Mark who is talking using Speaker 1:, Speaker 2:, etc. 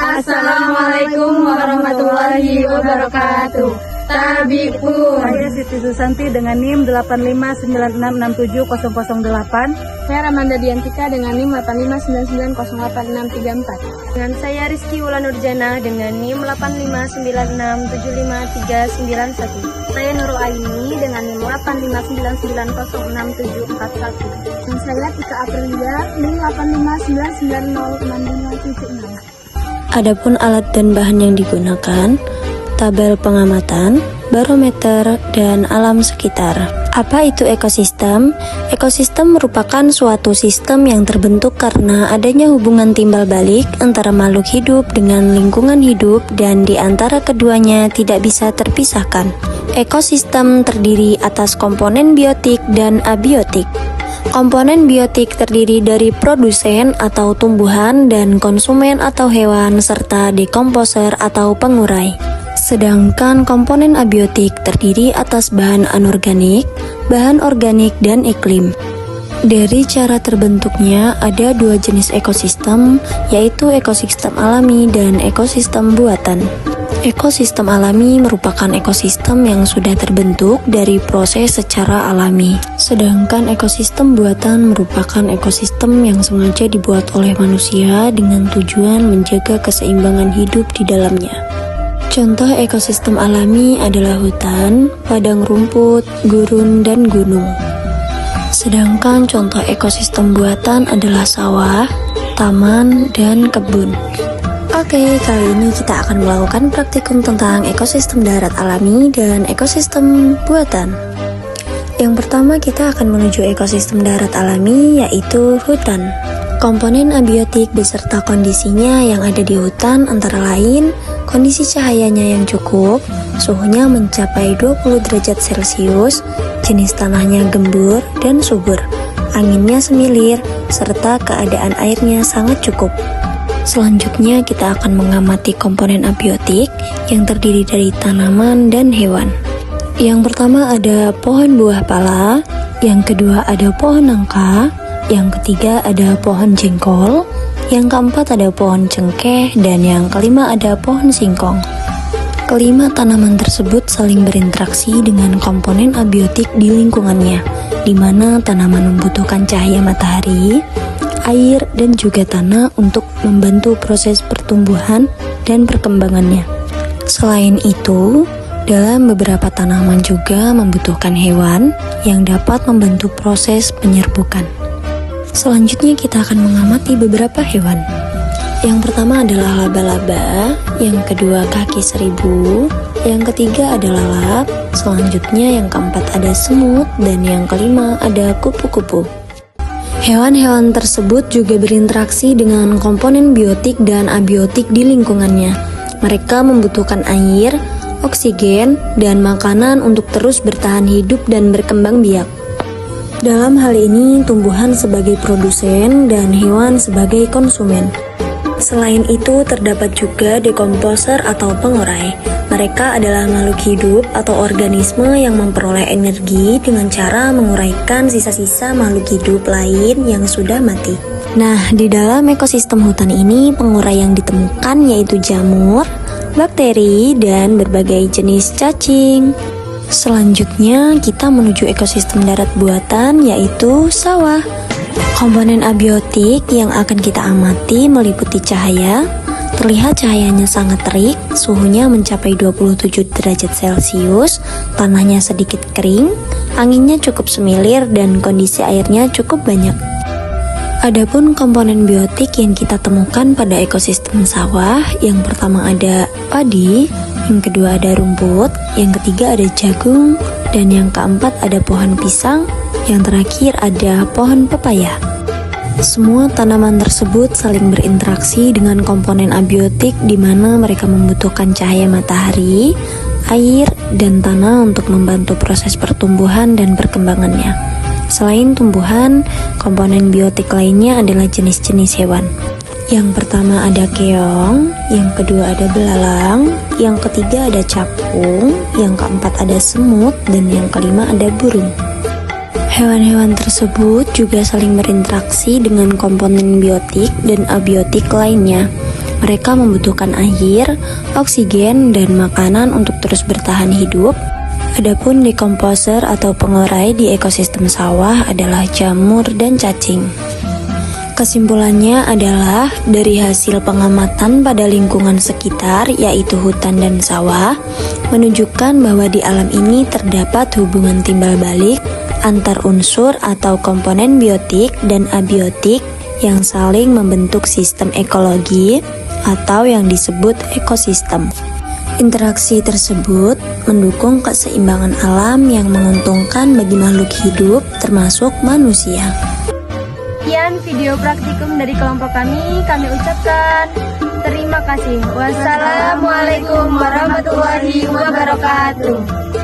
Speaker 1: Assalamualaikum warahmatullahi wabarakatuh. Tarbikun.
Speaker 2: Saya Siti Susanti dengan NIM 8596670008.
Speaker 3: Saya Ramanda Diantika dengan NIM 85990864.
Speaker 4: Dengan saya Rizky Wulan Nurjana dengan NIM 8596753991.
Speaker 5: Saya Nurul Aini dengan NIM 8599067441.
Speaker 3: Dan saya Tika Aprilia NIM 8599065576.
Speaker 6: Adapun alat dan bahan yang digunakan, tabel pengamatan, barometer, dan alam sekitar. Apa itu ekosistem? Ekosistem merupakan suatu sistem yang terbentuk karena adanya hubungan timbal balik antara makhluk hidup dengan lingkungan hidup dan di antara keduanya tidak bisa terpisahkan. Ekosistem terdiri atas komponen biotik dan abiotik. Komponen biotik terdiri dari produsen atau tumbuhan dan konsumen atau hewan serta dekomposer atau pengurai. Sedangkan komponen abiotik terdiri atas bahan anorganik, bahan organik, dan iklim. Dari cara terbentuknya ada dua jenis ekosistem, yaitu ekosistem alami dan ekosistem buatan. Ekosistem alami merupakan ekosistem yang sudah terbentuk dari proses secara alami. Sedangkan ekosistem buatan merupakan ekosistem yang sengaja dibuat oleh manusia dengan tujuan menjaga keseimbangan hidup di dalamnya. Contoh ekosistem alami adalah hutan, padang rumput, gurun, dan gunung. Sedangkan contoh ekosistem buatan adalah sawah, taman, dan kebun. Oke, kali ini kita akan melakukan praktikum tentang ekosistem darat alami dan ekosistem buatan. Yang pertama kita akan menuju ekosistem darat alami, yaitu hutan. Komponen abiotik beserta kondisinya yang ada di hutan antara lain kondisi cahayanya yang cukup, suhunya mencapai 20 derajat Celcius, jenis tanahnya gembur dan subur, anginnya semilir, serta keadaan airnya sangat cukup. Selanjutnya kita akan mengamati komponen abiotik yang terdiri dari tanaman dan hewan. Yang pertama ada pohon buah pala, yang kedua ada pohon nangka, yang ketiga ada pohon jengkol, yang keempat ada pohon cengkeh, dan yang kelima ada pohon singkong. Kelima tanaman tersebut saling berinteraksi dengan komponen abiotik di lingkungannya, di mana tanaman membutuhkan cahaya matahari, air, dan juga tanah untuk membantu proses pertumbuhan dan perkembangannya. Selain itu, dalam beberapa tanaman juga membutuhkan hewan yang dapat membantu proses penyerbukan. Selanjutnya kita akan mengamati beberapa hewan. Yang pertama adalah laba-laba, yang kedua kaki seribu, yang ketiga adalah lalat, selanjutnya yang keempat ada semut, dan yang kelima ada kupu-kupu. Hewan-hewan tersebut juga berinteraksi dengan komponen biotik dan abiotik di lingkungannya. Mereka membutuhkan air, oksigen, dan makanan untuk terus bertahan hidup dan berkembang biak. Dalam hal ini, tumbuhan sebagai produsen dan hewan sebagai konsumen. Selain itu, terdapat juga dekomposer atau pengurai. Mereka adalah makhluk hidup atau organisme yang memperoleh energi dengan cara menguraikan sisa-sisa makhluk hidup lain yang sudah mati. Nah, di dalam ekosistem hutan ini, pengurai yang ditemukan yaitu jamur, bakteri, dan berbagai jenis cacing. Selanjutnya, kita menuju ekosistem darat buatan yaitu sawah. Komponen abiotik yang akan kita amati meliputi cahaya. Terlihat cahayanya sangat terik, suhunya mencapai 27 derajat Celcius, tanahnya sedikit kering, anginnya cukup semilir, dan kondisi airnya cukup banyak. Adapun komponen biotik yang kita temukan pada ekosistem sawah, yang pertama ada padi, yang kedua ada rumput, yang ketiga ada jagung, dan yang keempat ada pohon pisang, yang terakhir ada pohon pepaya. Semua tanaman tersebut saling berinteraksi dengan komponen abiotik di mana mereka membutuhkan cahaya matahari, air, dan tanah untuk membantu proses pertumbuhan dan perkembangannya. Selain tumbuhan, komponen biotik lainnya adalah jenis-jenis hewan. Yang pertama ada keong, yang kedua ada belalang, yang ketiga ada capung, yang keempat ada semut, dan yang kelima ada burung. Hewan-hewan tersebut juga saling berinteraksi dengan komponen biotik dan abiotik lainnya. Mereka membutuhkan air, oksigen, dan makanan untuk terus bertahan hidup. Adapun dekomposer atau pengurai di ekosistem sawah adalah jamur dan cacing. Kesimpulannya adalah dari hasil pengamatan pada lingkungan sekitar yaitu hutan dan sawah menunjukkan bahwa di alam ini terdapat hubungan timbal balik antar unsur atau komponen biotik dan abiotik yang saling membentuk sistem ekologi atau yang disebut ekosistem. Interaksi tersebut mendukung keseimbangan alam yang menguntungkan bagi makhluk hidup termasuk manusia.
Speaker 4: Sekian video praktikum dari kelompok kami ucapkan terima kasih. Wassalamualaikum warahmatullahi wabarakatuh.